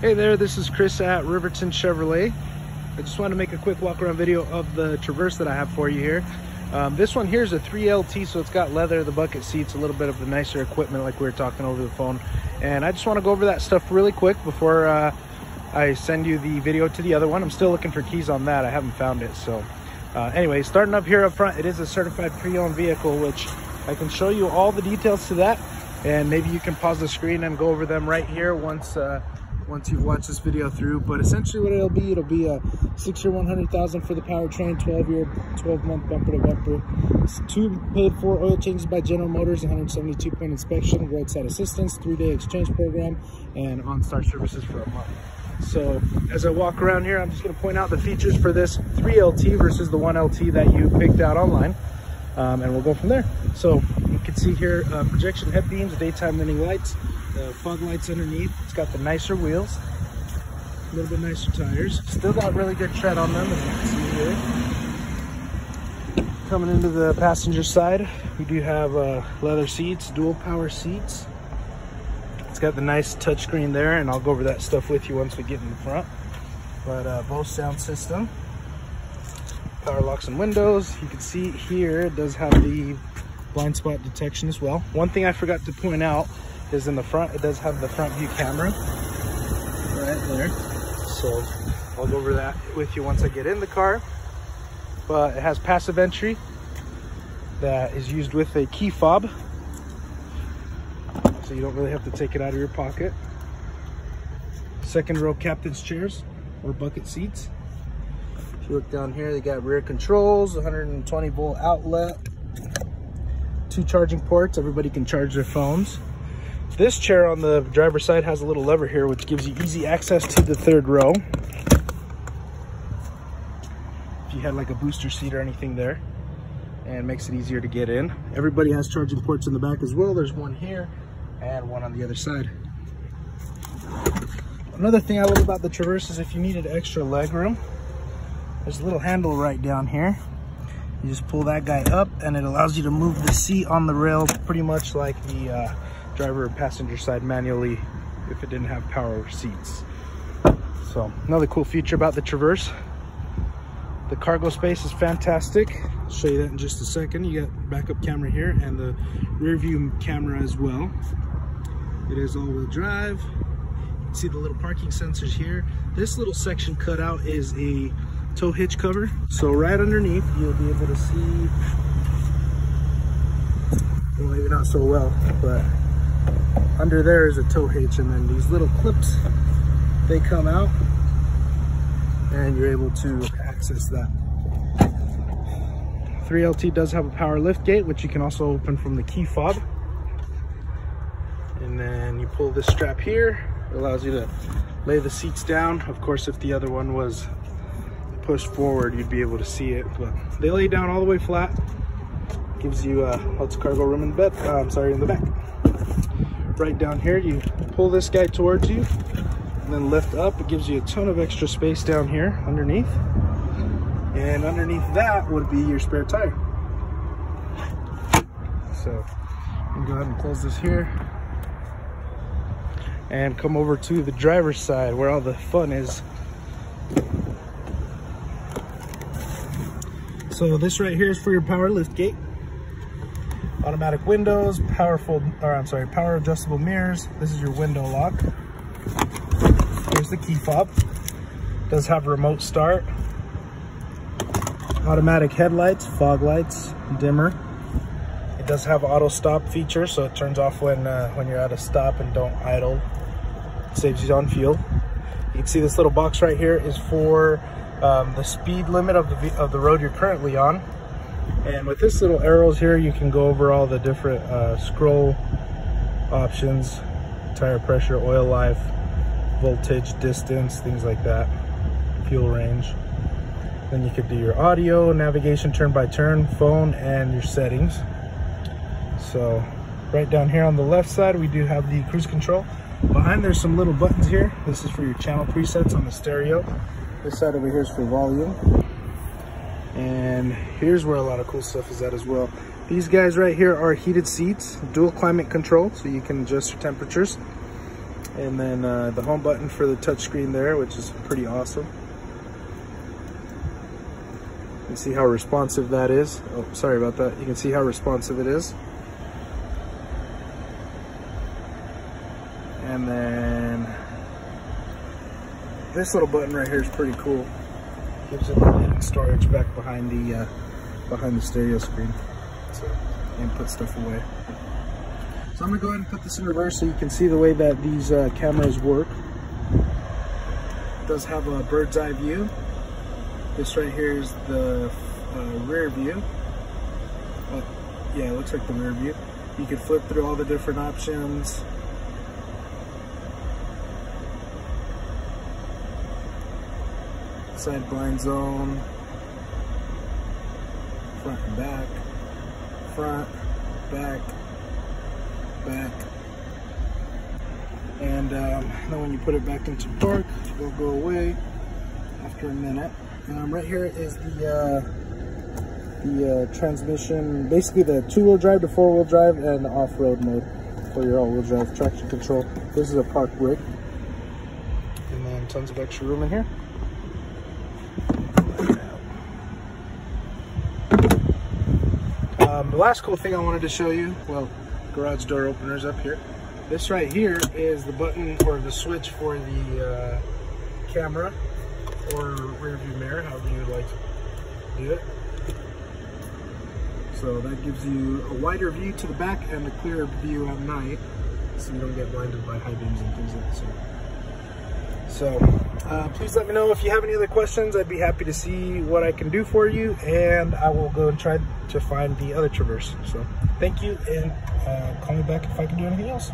Hey there, this is Chris at Riverton Chevrolet. I just wanted to make a quick walk around video of the Traverse that I have for you here. This one here is a 3LT, so it's got leather, the bucket seats, a little bit of the nicer equipment like we were talking over the phone. And I just want to go over that stuff really quick before I send you the video to the other one. I'm still looking for keys on that. I haven't found it. So anyway, starting up here up front, it is a certified pre-owned vehicle, which I can show you all the details to that. And maybe you can pause the screen and go over them right here once you watch this video through. But essentially what it'll be a 6-year 100,000 for the powertrain, 12-month bumper to bumper, 2 paid for oil changes by General Motors, 172 point inspection, roadside assistance, 3-day exchange program, and OnStar services for a month. So as I walk around here, I'm just going to point out the features for this 3LT versus the 1LT that you picked out online, and we'll go from there. So you can see here projection head beams, daytime running lights, fog lights underneath. It's got the nicer wheels, a little bit nicer tires. Still got really good tread on them, as you can see here. Coming into the passenger side, we do have leather seats, dual power seats. It's got the nice touchscreen there, and I'll go over that stuff with you once we get in the front. But Bose sound system, power locks and windows. You can see here it does have the blind spot detection as well. One thing I forgot to point out is in the front, it does have the front view camera right there. So I'll go over that with you once I get in the car. But it has passive entry that is used with a key fob, so you don't really have to take it out of your pocket. Second row captain's chairs or bucket seats. If you look down here, they got rear controls, 120 volt outlet, 2 charging ports. Everybody can charge their phones. This chair on the driver's side has a little lever here, which gives you easy access to the 3rd row. If you had like a booster seat or anything there, and makes it easier to get in. Everybody has charging ports in the back as well. There's one here and one on the other side. Another thing I love about the Traverse is if you needed extra leg room, there's a little handle right down here. You just pull that guy up and it allows you to move the seat on the rail pretty much like the driver and passenger side manually if it didn't have power seats. So another cool feature about the Traverse, the cargo space is fantastic. I'll show you that in just a second. You got backup camera here and the rear view camera as well. It is all-wheel drive. You can see the little parking sensors here. This little section cut out is a tow hitch cover, so right underneath you'll be able to see, well, maybe not so well, but under there is a tow hitch, and then these little clips, they come out and you're able to access that. 3LT does have a power lift gate, which you can also open from the key fob, and then you pull this strap here. It allows you to lay the seats down. Of course, if the other one was pushed forward, you'd be able to see it, but they lay down all the way flat. Gives you lots of cargo room in the bed. In the back. Right down here, you pull this guy towards you and then lift up. It gives you a ton of extra space down here underneath, and underneath that would be your spare tire. So I'm gonna go ahead and close this here and come over to the driver's side where all the fun is. So this right here is for your power lift gate. Automatic windows, power adjustable mirrors. This is your window lock. Here's the key fob. Does have remote start. Automatic headlights, fog lights, dimmer. It does have auto stop feature, so it turns off when you're at a stop and don't idle. It saves you on fuel. You can see this little box right here is for the speed limit of the road you're currently on. And with this little arrows here, you can go over all the different scroll options, tire pressure, oil life, voltage, distance, things like that, fuel range. Then you could do your audio, navigation turn by turn, phone, and your settings. So right down here on the left side, we do have the cruise control. Behind there's some little buttons here. This is for your channel presets on the stereo. This side over here is for volume. And here's where a lot of cool stuff is at as well. These guys right here are heated seats, dual climate control, so you can adjust your temperatures. And then the home button for the touchscreen there, which is pretty awesome. You can see how responsive that is. Oh, sorry about that. You can see how responsive it is. And then this little button right here is pretty cool. Gives it a little storage back behind the stereo screen, so you can put stuff away. So I'm gonna go ahead and put this in reverse so you can see the way that these cameras work. It does have a bird's eye view. This right here is the rear view. Yeah, it looks like the rear view. You can flip through all the different options. Side blind zone, front and back, front, back, back. And then when you put it back into park, it'll go away after a minute. Right here is the transmission, basically the 2-wheel drive to 4-wheel drive and the off-road mode for your all-wheel drive traction control. This is a park brake. And then tons of extra room in here. The last cool thing I wanted to show you, well, garage door openers up here. This right here is the button or the switch for the camera or rear view mirror, however you would like to do it. So that gives you a wider view to the back and a clearer view at night, so you don't get blinded by high beams and things like that. So please let me know if you have any other questions. I'd be happy to see what I can do for you, and I will go and try to find the other Traverse. So thank you, and call me back if I can do anything else.